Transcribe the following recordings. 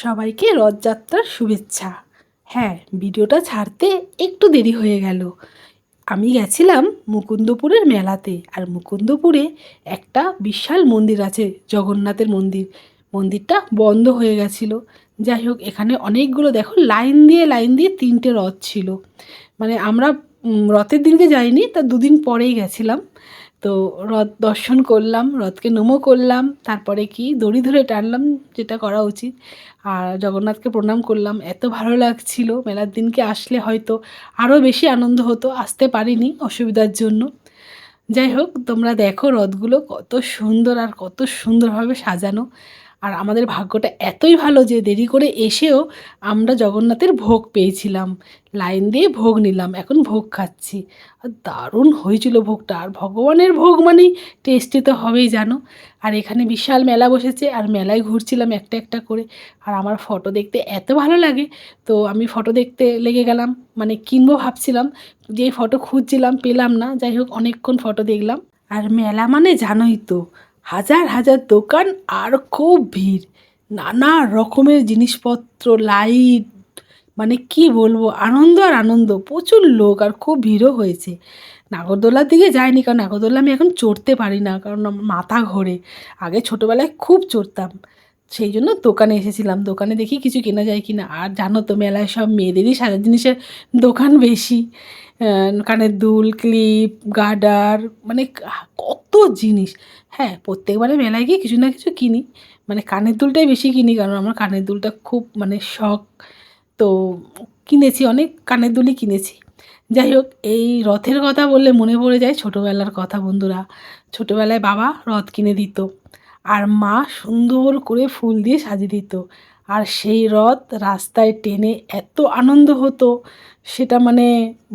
সবাইকে রথযাত্রার শুভেচ্ছা। হ্যাঁ, ভিডিওটা ছাড়তে একটু দেরি হয়ে গেল। আমি গেছিলাম মুকুন্দপুরের মেলাতে, আর মুকুন্দপুরে একটা বিশাল মন্দির আছে, জগন্নাথের মন্দির। মন্দিরটা বন্ধ হয়ে গেছিলো। যাই হোক, এখানে অনেকগুলো দেখো লাইন দিয়ে লাইন দিয়ে 3টে রথ ছিল। মানে আমরা রথের দিনকে যাইনি, তার দুদিন পরেই গেছিলাম। তো রথ দর্শন করলাম, রথকে নমো করলাম, তারপরে কি দড়ি ধরে টানলাম, যেটা করা উচিত। আর জগন্নাথকে প্রণাম করলাম। এত ভালো লাগছিল, মেলার দিনকে আসলে হয়তো আরও বেশি আনন্দ হতো, আসতে পারিনি অসুবিধার জন্য। যাই হোক, তোমরা দেখো রথগুলো কত সুন্দর আর কত সুন্দরভাবে সাজানো। আর আমাদের ভাগ্যটা এতই ভালো যে দেরি করে এসেও আমরা জগন্নাথের ভোগ পেয়েছিলাম। লাইন দিয়ে ভোগ নিলাম, এখন ভোগ খাচ্ছি। আর দারুণ হয়েছিল ভোগটা। আর ভগবানের ভোগ মানেই টেস্টি তো হবেই জানো। আর এখানে বিশাল মেলা বসেছে, আর মেলায় ঘুরছিলাম একটা একটা করে। আর আমার ফটো দেখতে এত ভালো লাগে, তো আমি ফটো দেখতে লেগে গেলাম। মানে কিনবো ভাবছিলাম, যে ফটো খুঁজছিলাম পেলাম না। যাই হোক, অনেকক্ষণ ফটো দেখলাম। আর মেলা মানে জানোই তো, হাজার হাজার দোকান আর খুব ভিড়। নানা রকমের জিনিসপত্র, লাইট, মানে কি বলবো, আনন্দ আর আনন্দ। প্রচুর লোক আর খুব ভিড়ও হয়েছে। নাগরদোলার দিকে যাইনি, কারণ নাগরদোলা আমি এখন চড়তে পারি না, কারণ আমার মাথা ঘোরে। আগে ছোটোবেলায় খুব চড়তাম, সেই জন্য দোকানে এসেছিলাম। দোকানে দেখি কিছু কেনা যায় কি না। আর জানো তো, মেলায় সব মেয়েদেরই সাজার জিনিসের দোকান বেশি। কানের দুল, ক্লিপ, গার্ডার, মানে কত জিনিস। হ্যাঁ, প্রত্যেকবারে মেলায় গিয়ে কিছু না কিছু কিনি। মানে কানের দুলটাই বেশি কিনি, কারণ আমার কানের দুলটা খুব মানে শখ। তো কিনেছি, অনেক কানের দুলই কিনেছি। যাই হোক, এই রথের কথা বললে মনে পড়ে যায় ছোটোবেলার কথা বন্ধুরা। ছোটোবেলায় বাবা রথ কিনে দিত, আর মা সুন্দর করে ফুল দিয়ে সাজিয়ে দিত। আর সেই রথ রাস্তায় টেনে এত আনন্দ হতো, সেটা মানে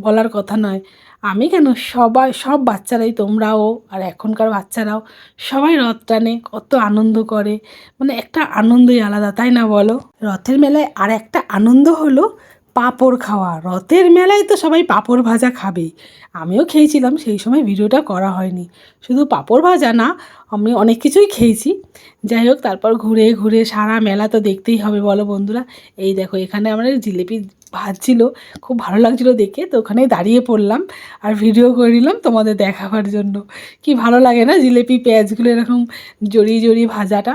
বলার কথা নয়। আমি কেন, সবাই, সব বাচ্চারাই, তোমরাও আর এখনকার বাচ্চারাও সবাই রথ টানে, কত আনন্দ করে। মানে একটা আনন্দই আলাদা, তাই না বলো? রথের মেলায় আর একটা আনন্দ হলো পাঁপড় খাওয়া। রথের মেলায় তো সবাই পাঁপড় ভাজা খাবেই। আমিও খেয়েছিলাম, সেই সময় ভিডিওটা করা হয়নি। শুধু পাঁপড় ভাজা না, আমি অনেক কিছুই খেয়েছি। যাই হোক, তারপর ঘুরে ঘুরে সারা মেলা তো দেখতেই হবে বলো বন্ধুরা। এই দেখো, এখানে আমরা জিলিপি ভাজছিল, খুব ভালো লাগছিলো দেখে, তো ওখানে দাঁড়িয়ে পড়লাম আর ভিডিও করে নিলাম তোমাদের দেখাবার জন্য। কি ভালো লাগে না জিলিপি পেঁয়াজগুলো এরকম জড়িয়ে জড়িয়ে ভাজাটা।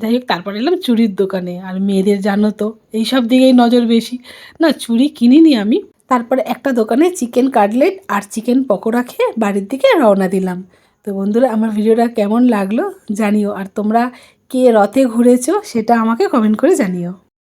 যাই হোক, তারপর এলাম চুড়ির দোকানে। আর মেয়েদের জানো তো এইসব দিকেই নজর বেশি। না, চুড়ি কিনিনি আমি। তারপরে একটা দোকানে চিকেন কাটলেট আর চিকেন পকোড়া খেয়ে বাড়ির দিকে রওনা দিলাম। তো বন্ধুরা, আমার ভিডিওটা কেমন লাগলো জানিও। আর তোমরা কে রথে ঘুরেছো সেটা আমাকে কমেন্ট করে জানিও।